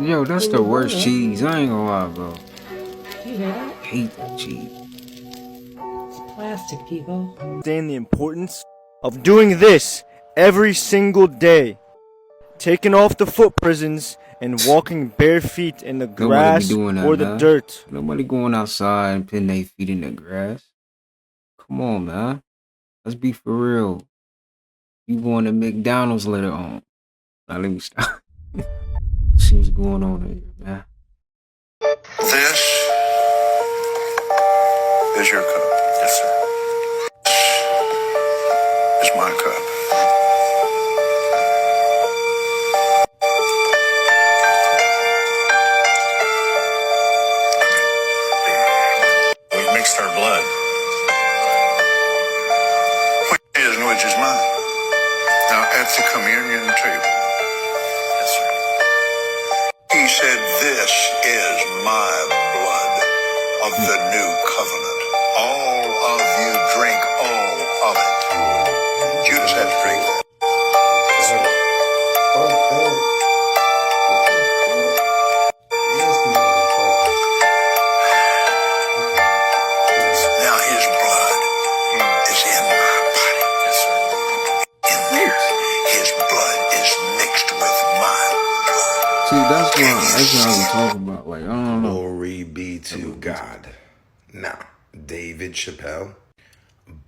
Yo, that's the worst cheese. I ain't gonna lie, bro. You hear that? I hate that cheese. It's plastic, people. Understand the importance of doing this every single day. Taking off the foot prisons and walking bare feet in the grass or the dirt. Nobody going outside and putting their feet in the grass. Come on, man. Let's be for real. You going to McDonald's later on. Now let me stop. See what's going on here, man. This is your cup. Yes, sir. This is my cup. We've mixed our blood. Which is and which is mine. Now at the communion table. Yes, sir. He said, "This is my blood of the new covenant. All of you drink all of it." Judas had to drink that. Now his blood is in my body. In there, his blood is mixed with my blood. See, that's what I'm talking about. Like, I don't know. Glory be to God. Now, David Chappelle,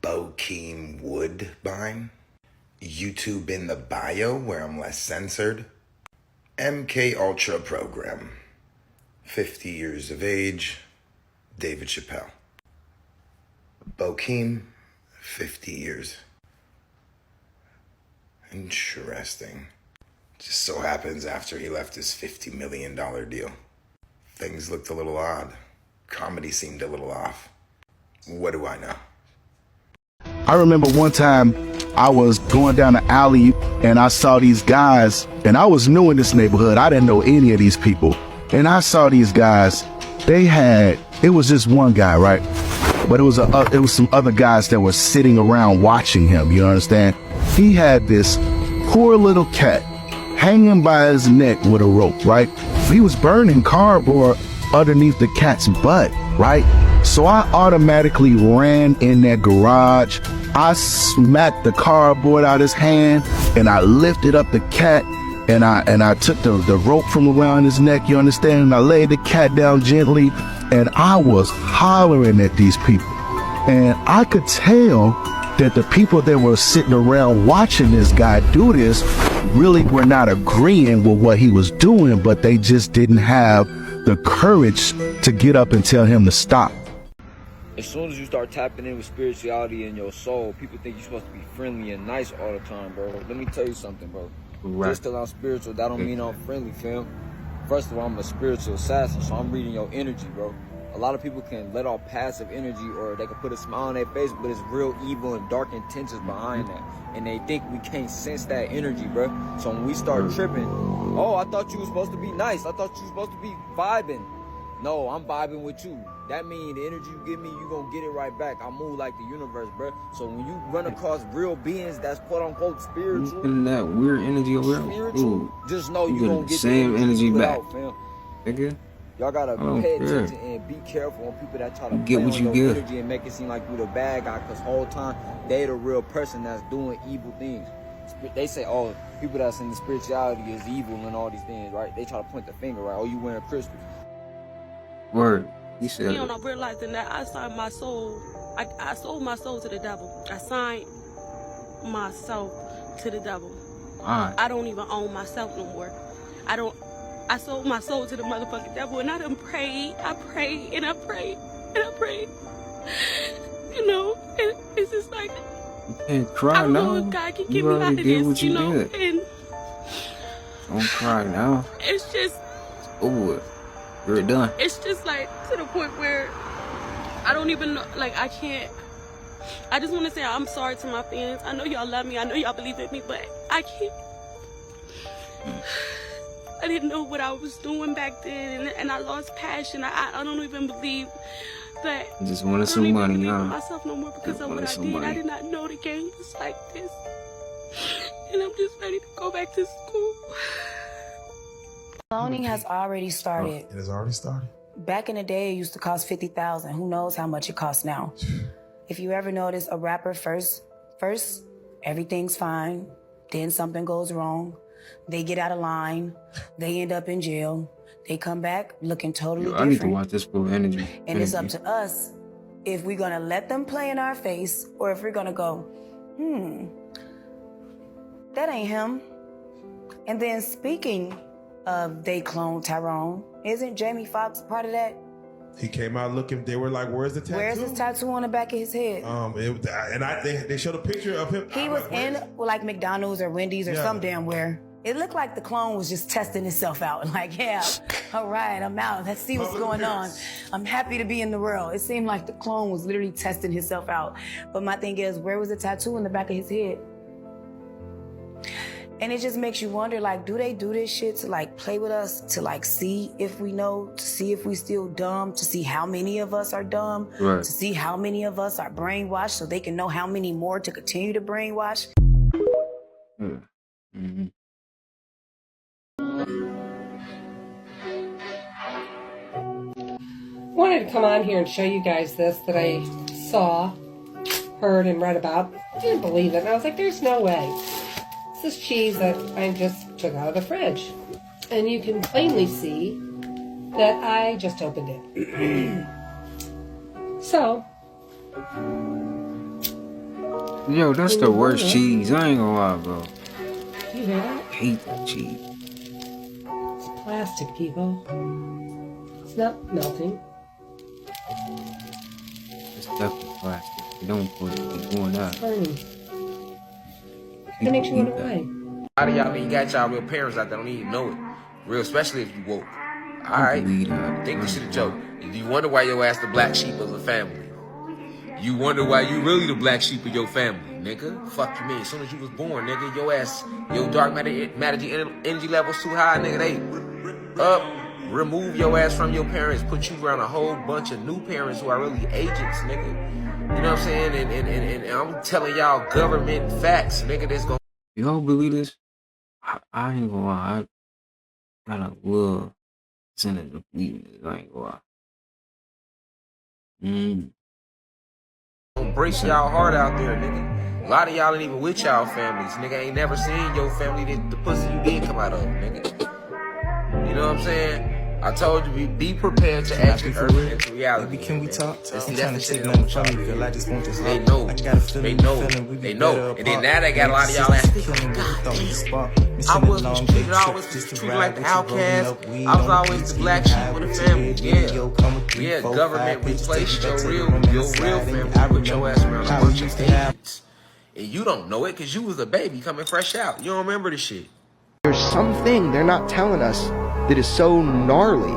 Bokeem Woodbine, YouTube in the bio where I'm less censored, MK Ultra program, 50 years of age, David Chappelle. Bokeem, 50 years. Interesting. Just so happens after he left his $50 million deal, things looked a little odd. Comedy seemed a little off. What do I know? I remember one time I was going down the alley and I saw these guys, and I was new in this neighborhood. I didn't know any of these people. And I saw these guys, it was just one guy, right? But it was some other guys that were sitting around watching him, you understand? He had this poor little cat hanging by his neck with a rope, right? He was burning cardboard underneath the cat's butt, right? So I automatically ran in that garage. I smacked the cardboard out of his hand and I lifted up the cat and I took the rope from around his neck, you understand? And I laid the cat down gently and I was hollering at these people. And I could tell that the people that were sitting around watching this guy do this really were not agreeing with what he was doing, but they just didn't have the courage to get up and tell him to stop. As soon as you start tapping in with spirituality in your soul, people think you're supposed to be friendly and nice all the time, bro. Let me tell you something, bro. Right. Just because I'm spiritual, that don't mean I'm friendly, fam. First of all, I'm a spiritual assassin, so I'm reading your energy, bro. A lot of people can let off passive energy or they can put a smile on their face, but it's real evil and dark intentions behind that. And they think we can't sense that energy, bro. So when we start tripping, oh, I thought you were supposed to be nice. I thought you were supposed to be vibing. No, I'm vibing with you. That means the energy you give me, you gonna get it right back. I move like the universe, bro. So when you run across real beings that's quote unquote spiritual, getting that weird energy over spiritual, just know you gonna the get same energy back, out, fam. nigga. Y'all gotta pay attention and be careful on people that try to get play what on you your get energy and make it seem like you the bad guy, cause whole time they the real person that's doing evil things. They say, oh, people that's in the spirituality is evil and all these things, right? They try to point the finger, right? Oh, you wearing crystals. Word. He said, you know, I'm realizing that I signed my soul. I sold my soul to the devil. I signed myself to the devil. I don't even own myself no more. I sold my soul to the motherfucking devil, and I done prayed. I prayed and I prayed and I prayed. You know, and it's just like, you can't cry I don't now. know if God can get You me out already of did this, what you know, did. and Don't cry now. it's just, Oh, you're done. it's just like to the point where I don't even know, like I can't. I just want to say I'm sorry to my fans. I know y'all love me. I know y'all believe in me, but I can't. I didn't know what I was doing back then, and I lost passion. I don't even believe that. I just wanted some money, I don't even believe in huh? myself no more because of what I did. Money. I did not know the game was like this, and I'm just ready to go back to school. Cloning has already started. It has already started? Back in the day, it used to cost $50,000. Who knows how much it costs now? If you ever notice a rapper first, everything's fine. Then something goes wrong. They get out of line. They end up in jail. They come back looking totally different. I need to watch this full energy. And it's up to us if we're gonna let them play in our face or if we're gonna go, that ain't him. And then speaking of they clone Tyrone, isn't Jamie Foxx part of that? He came out looking. They were like, "Where's the tattoo? Where's his tattoo on the back of his head?" They showed a picture of him. He was in like McDonald's or Wendy's or some damn where. It looked like the clone was just testing itself out. Like, yeah, all right, I'm out. Let's see what's going on. I'm happy to be in the world. It seemed like the clone was literally testing himself out. But my thing is, where was the tattoo in the back of his head? And it just makes you wonder, like, do they do this shit to, like, play with us, to, like, see if we know, to see if we still dumb, to see how many of us are dumb, to see how many of us are brainwashed so they can know how many more to continue to brainwash? I wanted to come on here and show you guys this that I saw, heard, and read about. I didn't believe it, and I was like, there's no way. This is cheese that I just took out of the fridge. And you can plainly see that I just opened it. So. Yo, that's the worst cheese. I ain't gonna lie, bro. You hear that? I hate that cheese. It's plastic, people. It's not melting. It's definitely plastic. You don't put it doing that. It's burning. It makes you wonder why. A lot of y'all ain't got y'all real parents out there don't even know it. Real, especially if you woke. Alright? Think this shit a joke. You wonder why your ass the black sheep of the family. You wonder why you really the black sheep of your family, nigga. Fuck you mean. As soon as you was born, nigga, your ass, your dark matter energy levels too high, nigga. They remove your ass from your parents, put you around a whole bunch of new parents who are really agents, nigga. You know what I'm saying? And I'm telling y'all government facts, nigga, that's gonna... Y'all believe this? I ain't gonna lie. I got a little percentage of believing this. I ain't gonna lie. Brace y'all heart out there, nigga. A lot of y'all ain't even with y'all families, nigga. Ain't never seen your family the pussy you did come out of, nigga. You know what I'm saying? I told you, be prepared to exit Earth into reality. Baby, can we talk? And see, I'm that's trying the to shit take that nothing don't from you, y'all girl. I just want this. They know. I got a feeling, They know. And then now they got a lot of y'all asking, God damn. I wasn't treated, I was treated like the outcast. I was always the black sheep of the family. Yeah, government replaced your real family. Put your ass around a bunch of agents. And you don't know it because you was a baby coming fresh out. You don't remember the shit. There's something they're not telling us that is so gnarly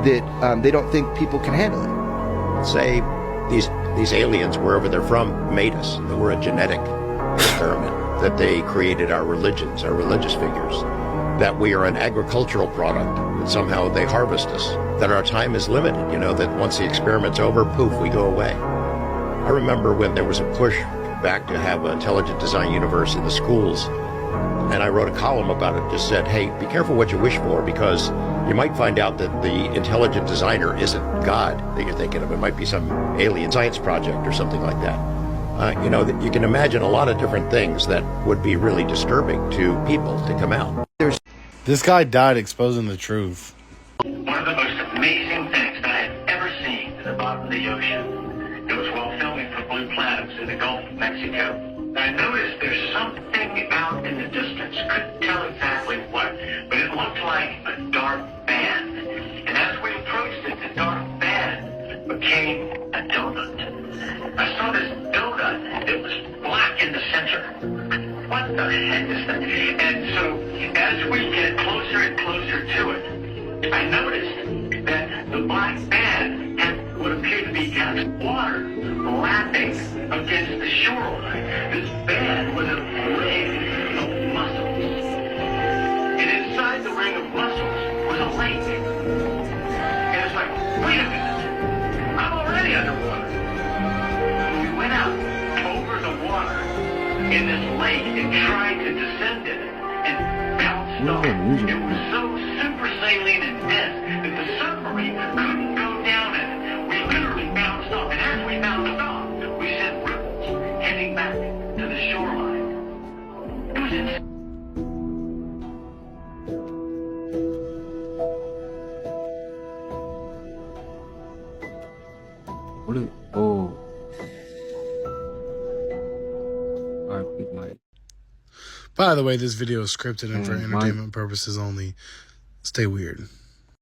that they don't think people can handle it. Say these aliens, wherever they're from, made us. That we're a genetic experiment. That they created our religions, our religious figures. That we are an agricultural product. That somehow they harvest us. That our time is limited. You know, that once the experiment's over, poof, we go away. I remember when there was a push back to have an intelligent design universe in the schools. And I wrote a column about it, just said, hey, be careful what you wish for, because you might find out that the intelligent designer isn't God that you're thinking of. It might be some alien science project or something like that. You know, that you can imagine a lot of different things that would be really disturbing to people to come out. This guy died exposing the truth. One of the most amazing things that I have ever seen at the bottom of the ocean. It was while filming for Blue Planets in the Gulf of Mexico. I noticed there's something out in the distance. Couldn't tell exactly what, but it looked like a dark band. And as we approached it, the dark band became a donut. I saw this donut. It was black in the center. What the heck is that? And so as we get closer and closer to it, I noticed that the black band had what appeared to be kind of water lapping against the shoreline. This band was a ring of mussels. And inside the ring of mussels was a lake. And it's like, wait a minute, I'm already underwater. We went out over the water in this lake and tried to descend in it and bounced off. It was so super safe. saline and death that the submarine couldn't go down in it. We literally bounced off, and as we bounced off, we said we're heading back to the shoreline. It was insane. What is, oh. R.I.P. Mike. By the way, this video is scripted and for entertainment purposes only. Stay weird.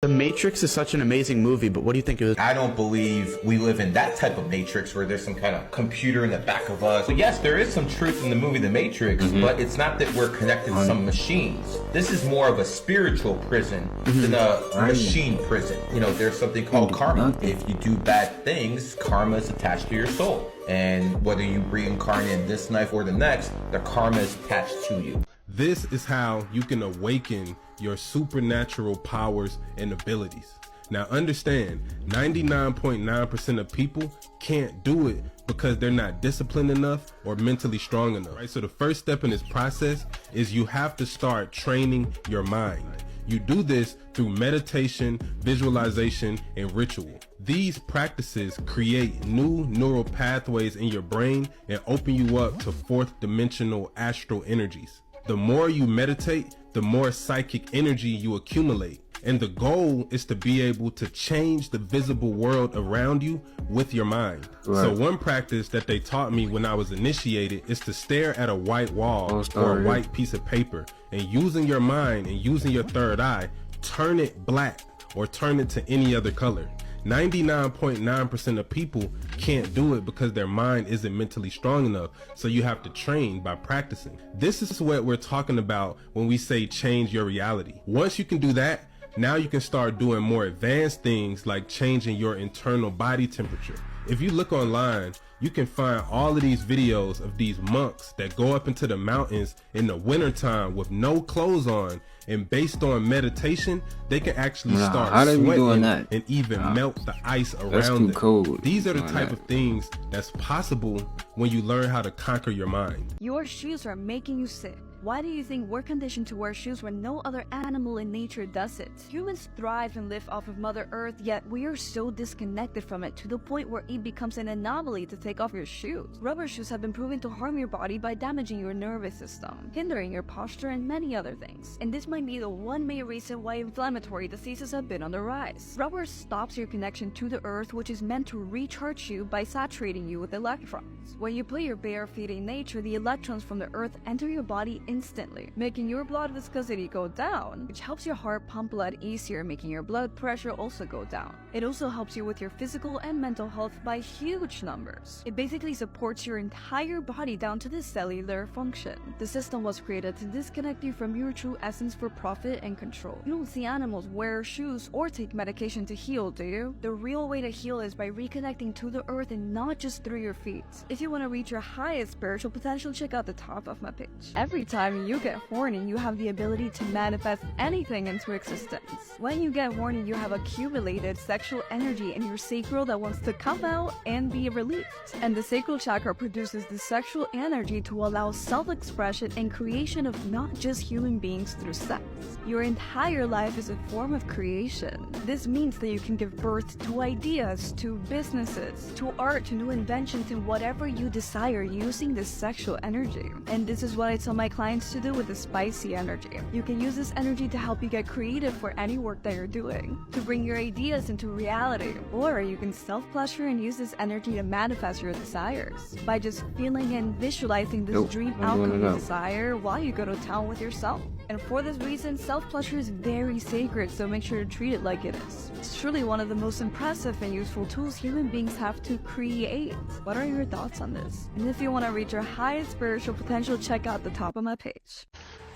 The Matrix is such an amazing movie, but what do you think of it? I don't believe we live in that type of Matrix where there's some kind of computer in the back of us. But yes, there is some truth in the movie The Matrix, but it's not that we're connected to some machines. This is more of a spiritual prison than a machine prison. You know, there's something called karma. If you do bad things, karma is attached to your soul. And whether you reincarnate in this life or the next, the karma is attached to you. This is how you can awaken your supernatural powers and abilities. Now understand, 99.9% of people can't do it because they're not disciplined enough or mentally strong enough. Right? So the first step in this process is you have to start training your mind. You do this through meditation, visualization, and ritual. These practices create new neural pathways in your brain and open you up to fourth dimensional astral energies. The more you meditate, the more psychic energy you accumulate. And the goal is to be able to change the visible world around you with your mind. Right. So one practice that they taught me when I was initiated is to stare at a white wall or a white piece of paper, and using your mind and using your third eye, turn it black or turn it to any other color. 99.9% of people can't do it because their mind isn't mentally strong enough, so you have to train by practicing. This is what we're talking about when we say change your reality. Once you can do that, now you can start doing more advanced things like changing your internal body temperature. If you look online, you can find all of these videos of these monks that go up into the mountains in the wintertime with no clothes on, and based on meditation, they can actually start sweating and even melt the ice around them. Cold. These are the type of things that's possible when you learn how to conquer your mind. Your shoes are making you sick. Why do you think we're conditioned to wear shoes when no other animal in nature does it? Humans thrive and live off of Mother Earth, yet we are so disconnected from it to the point where it becomes an anomaly to take off your shoes. Rubber shoes have been proven to harm your body by damaging your nervous system, hindering your posture, and many other things. And this might be the one main reason why inflammatory diseases have been on the rise. Rubber stops your connection to the earth, which is meant to recharge you by saturating you with electrons. When you put your bare feet in nature, the electrons from the earth enter your body instantly, making your blood viscosity go down, which helps your heart pump blood easier, making your blood pressure also go down. It also helps you with your physical and mental health by huge numbers. It basically supports your entire body down to the cellular function. The system was created to disconnect you from your true essence for profit and control. You don't see animals wear shoes or take medication to heal, do you? The real way to heal is by reconnecting to the earth and not just through your feet. If you want to reach your highest spiritual potential, check out the top of my page. Every time you get horny, you have the ability to manifest anything into existence. When you get horny, you have accumulated sexual energy in your sacral that wants to come out and be released. And the sacral chakra produces the sexual energy to allow self-expression and creation of not just human beings through sex. Your entire life is a form of creation. This means that you can give birth to ideas, to businesses, to art, to new inventions, and whatever you desire using this sexual energy. And this is what I tell my clients to do with the spicy energy. You can use this energy to help you get creative for any work that you're doing, to bring your ideas into reality, or you can self-pleasure and use this energy to manifest your desires by just feeling and visualizing this dream outcome you desire while you go to town with yourself. And for this reason, self-pleasure is very sacred, so make sure to treat it like it is. It's truly one of the most impressive and useful tools human beings have to create. What are your thoughts on this? And if you want to reach your highest spiritual potential, check out the top of my page.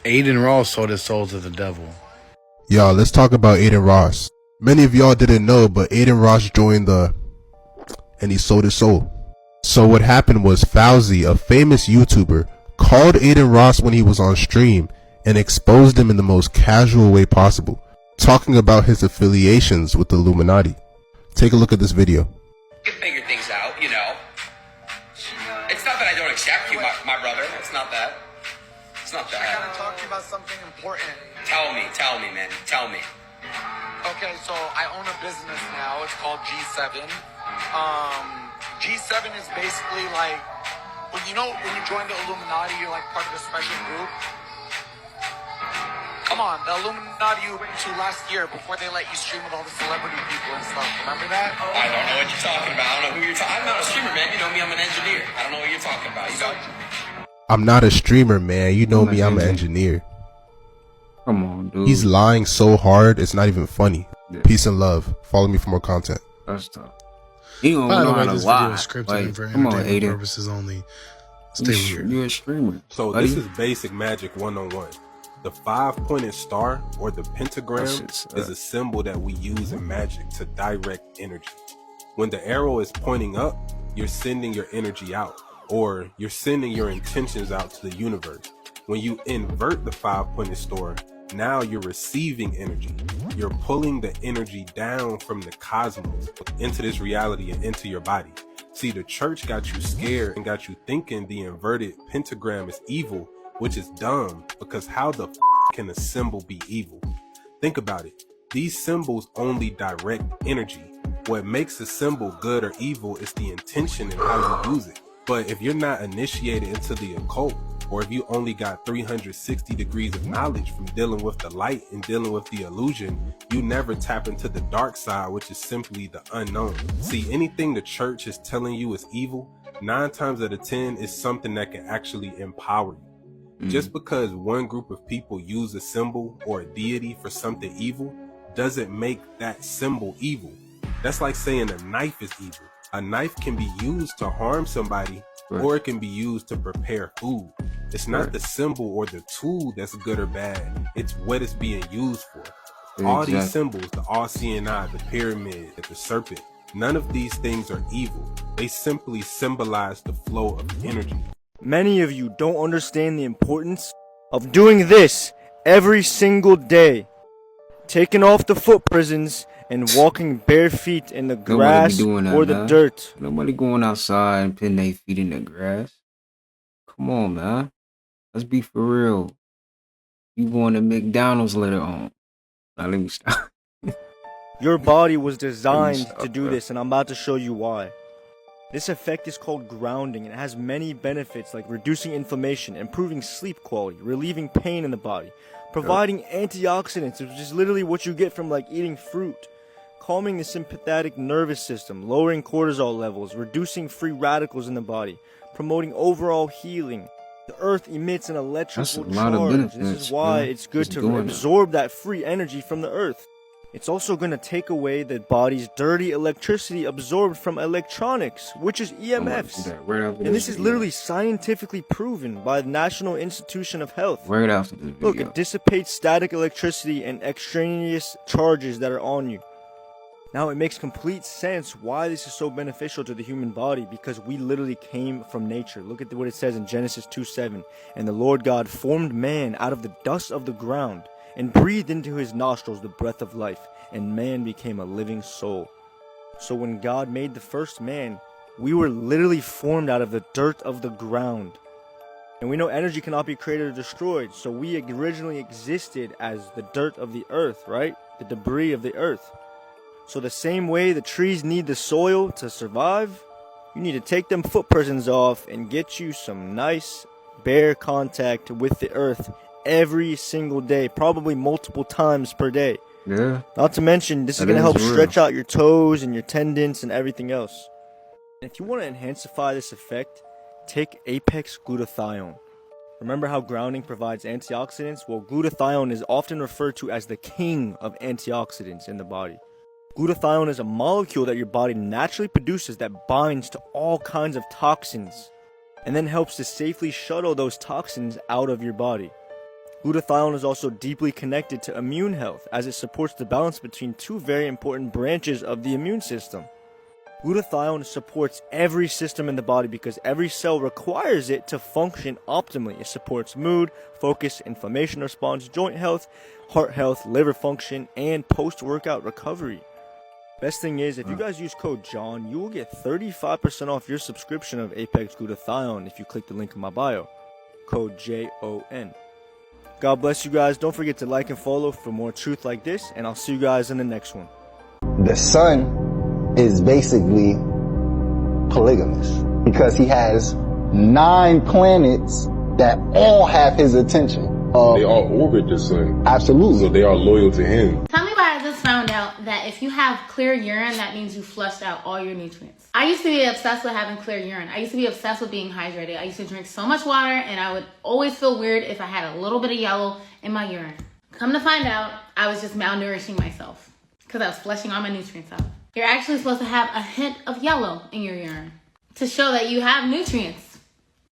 Aiden Ross sold his soul to the devil. Y'all, let's talk about Aiden Ross. Many of y'all didn't know, but Aiden Ross joined and he sold his soul. So what happened was Fauzi, a famous YouTuber, called Aiden Ross when he was on stream and exposed him in the most casual way possible, talking about his affiliations with the Illuminati. Take a look at this video. You can figure things out, you know. It's not that I don't accept you, my brother. It's not that. It's not that. I gotta talk to you about something important. Tell me, man. Tell me. Okay, so I own a business now. It's called G7. G7 is basically like, well, you know, when you join the Illuminati, you're like part of a special group. Come on, the Illuminati you went to last year before they let you stream with all the celebrity people and stuff. Remember that? I don't know what you're talking about. I don't know who you're talking. I'm not a streamer, man. You know me. I'm an engineer. I don't know what you're talking about. You know. I'm not a streamer, man. You know me. I'm an engineer. Come on, dude. He's lying so hard, it's not even funny. Yeah. Peace and love. Follow me for more content. That's tough. You don't know how to lie. Like, come on, Aiden. Purposes only. You're a streamer. So buddy. This is basic magic 101. The 5-pointed star or the pentagram is a symbol that we use in magic to direct energy. When the arrow is pointing up, you're sending your energy out, or you're sending your intentions out to the universe. When you invert the 5-pointed star, now you're receiving energy. You're pulling the energy down from the cosmos into this reality and into your body. See, the church got you scared and got you thinking the inverted pentagram is evil, which is dumb, because how the can a symbol be evil? Think about it. These symbols only direct energy. What makes a symbol good or evil is the intention and how you use it. But if you're not initiated into the occult, or if you only got 360 degrees of knowledge from dealing with the light and dealing with the illusion, you never tap into the dark side, which is simply the unknown. See, anything the church is telling you is evil, 9 times out of 10 is something that can actually empower you. Just because one group of people use a symbol or a deity for something evil doesn't make that symbol evil. That's like saying a knife is evil. A knife can be used to harm somebody, or it can be used to prepare food. It's not the symbol or the tool that's good or bad. It's what it's being used for. All these symbols, the all-seeing eye, the pyramid, the serpent, none of these things are evil. They simply symbolize the flow of energy. Many of you don't understand the importance of doing this every single day. Taking off the foot prisons and walking bare feet in the grass or the dirt. Nobody going outside and putting their feet in the grass. Come on, man. Let's be for real. You going to McDonald's later on. Now let me stop. Your body was designed to do this, and I'm about to show you why. This effect is called grounding, and it has many benefits like reducing inflammation, improving sleep quality, relieving pain in the body, providing antioxidants, which is literally what you get from like eating fruit, calming the sympathetic nervous system, lowering cortisol levels, reducing free radicals in the body, promoting overall healing. The earth emits an electrical charge. This is why it's good to absorb that free energy from the earth. It's also going to take away the body's dirty electricity absorbed from electronics, which is EMFs. And this is literally scientifically proven by the National Institution of Health. Right after this video. Look, it dissipates static electricity and extraneous charges that are on you. Now it makes complete sense why this is so beneficial to the human body, because we literally came from nature. Look at what it says in Genesis 2:7. And the Lord God formed man out of the dust of the ground and breathed into his nostrils the breath of life, and man became a living soul. So when God made the first man, we were literally formed out of the dirt of the ground. And we know energy cannot be created or destroyed, so we originally existed as the dirt of the earth, right? The debris of the earth. So the same way the trees need the soil to survive, you need to take them foot prisons off and get you some nice bare contact with the earth every single day, probably multiple times per day. Yeah. Not to mention, this is going to help stretch out your toes and your tendons and everything else. And if you want to intensify this effect, take Apex Glutathione. Remember how grounding provides antioxidants? Well, glutathione is often referred to as the king of antioxidants in the body. Glutathione is a molecule that your body naturally produces that binds to all kinds of toxins and then helps to safely shuttle those toxins out of your body. Glutathione is also deeply connected to immune health, as it supports the balance between two very important branches of the immune system. Glutathione supports every system in the body because every cell requires it to function optimally. It supports mood, focus, inflammation response, joint health, heart health, liver function, and post-workout recovery. Best thing is, if you guys use code JOHN, you will get 35% off your subscription of Apex Glutathione if you click the link in my bio. Code JON. God bless you guys. Don't forget to like and follow for more truth like this, and I'll see you guys in the next one. The sun is basically polygamous because he has 9 planets that all have his attention. They all orbit the sun. Absolutely. So they are loyal to him. Tell me why I just found out that if you have clear urine, that means you flushed out all your nutrients. I used to be obsessed with having clear urine. I used to be obsessed with being hydrated. I used to drink so much water, and I would always feel weird if I had a little bit of yellow in my urine. Come to find out, I was just malnourishing myself because I was flushing all my nutrients out. You're actually supposed to have a hint of yellow in your urine to show that you have nutrients.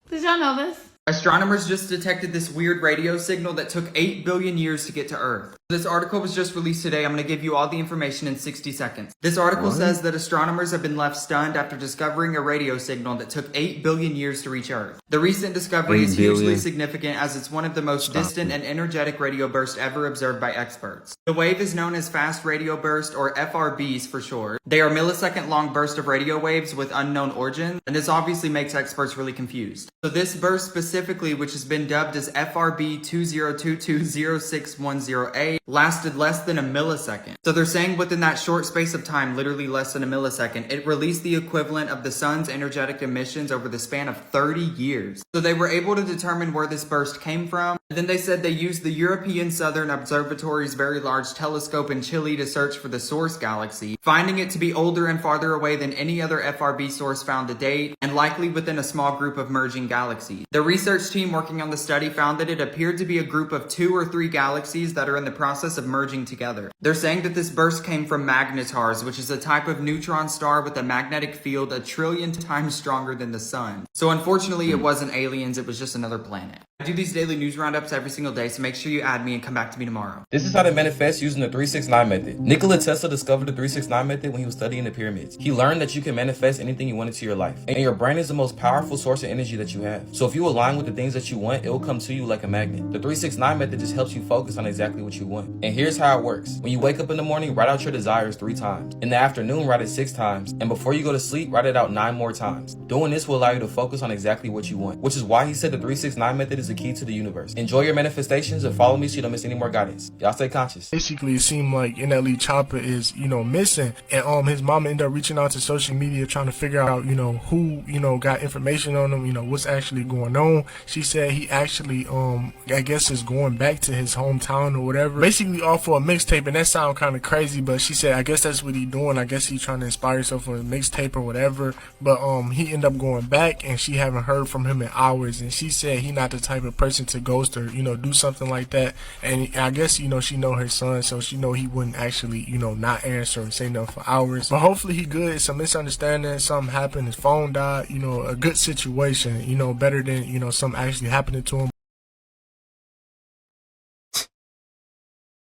Did y'all know this? Astronomers just detected this weird radio signal that took 8 billion years to get to Earth. This article was just released today. I'm going to give you all the information in 60 seconds. This article says that astronomers have been left stunned after discovering a radio signal that took 8 billion years to reach Earth. The recent discovery is hugely significant as it's one of the most distant and energetic radio bursts ever observed by experts. The wave is known as fast radio burst, or FRBs for short. They are millisecond long bursts of radio waves with unknown origin, and this obviously makes experts really confused. So this burst specifically, which has been dubbed as FRB 20220610A, lasted less than a millisecond. So they're saying within that short space of time, literally less than a millisecond, it released the equivalent of the sun's energetic emissions over the span of 30 years. So they were able to determine where this burst came from. And then they said they used the European Southern Observatory's very large telescope in Chile to search for the source galaxy, finding it to be older and farther away than any other FRB source found to date, and likely within a small group of merging galaxies. The research team working on the study found that it appeared to be a group of 2 or 3 galaxies that are in the process of merging together. They're saying that this burst came from magnetars, which is a type of neutron star with a magnetic field 1 trillion times stronger than the sun. So unfortunately, it wasn't aliens, it was just another planet. I do these daily news roundups every single day, so make sure you add me and come back to me tomorrow. This is how to manifest using the 369 method. Nikola Tesla discovered the 369 method when he was studying the pyramids. He learned that you can manifest anything you want into your life. And your brain is the most powerful source of energy that you have. So if you align with the things that you want, it will come to you like a magnet. The 369 method just helps you focus on exactly what you want. And here's how it works. When you wake up in the morning, write out your desires 3 times. In the afternoon, write it 6 times. And before you go to sleep, write it out 9 more times. Doing this will allow you to focus on exactly what you want, which is why he said the 369 method is the key to the universe. Enjoy your manifestations and follow me so you don't miss any more guidance. Y'all stay conscious. Basically, it seemed like NLE Chopper is, missing. And his mom ended up reaching out to social media trying to figure out, who, got information on him, what's actually going on. She said he actually, I guess is going back to his hometown or whatever. Basically all for a mixtape, and that sounds kind of crazy, but she said, I guess that's what he doing. I guess he's trying to inspire himself for a mixtape or whatever. But he ended up going back, and she haven't heard from him in hours. And she said he not the type of person to ghost or, do something like that. And I guess, she know her son, so she know he wouldn't actually, not answer and say nothing for hours. But hopefully he good. Some misunderstanding, something happened, his phone died, a good situation, better than, something actually happening to him.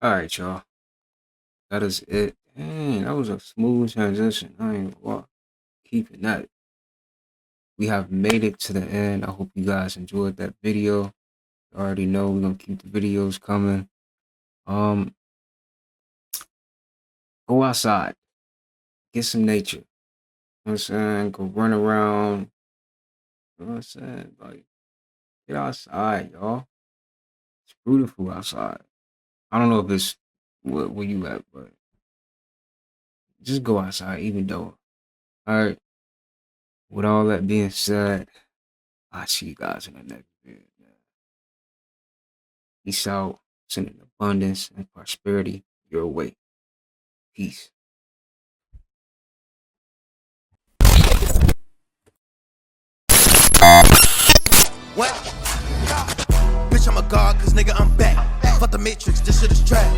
Alright, y'all. That is it. Dang, that was a smooth transition. I ain't keeping that. We have made it to the end. I hope you guys enjoyed that video. You already know we're gonna keep the videos coming. Go outside. Get some nature. You know what I'm saying? Go run around. You know what I'm saying? Like, get outside, y'all. It's beautiful outside. I don't know if it's where you at, but just go outside, even though. Alright. With all that being said, I'll see you guys in the next video. Peace out. Sending abundance and prosperity your way. Peace. What? Bitch, I'm a god, cause nigga, I'm back. Fuck the Matrix, this shit is trash.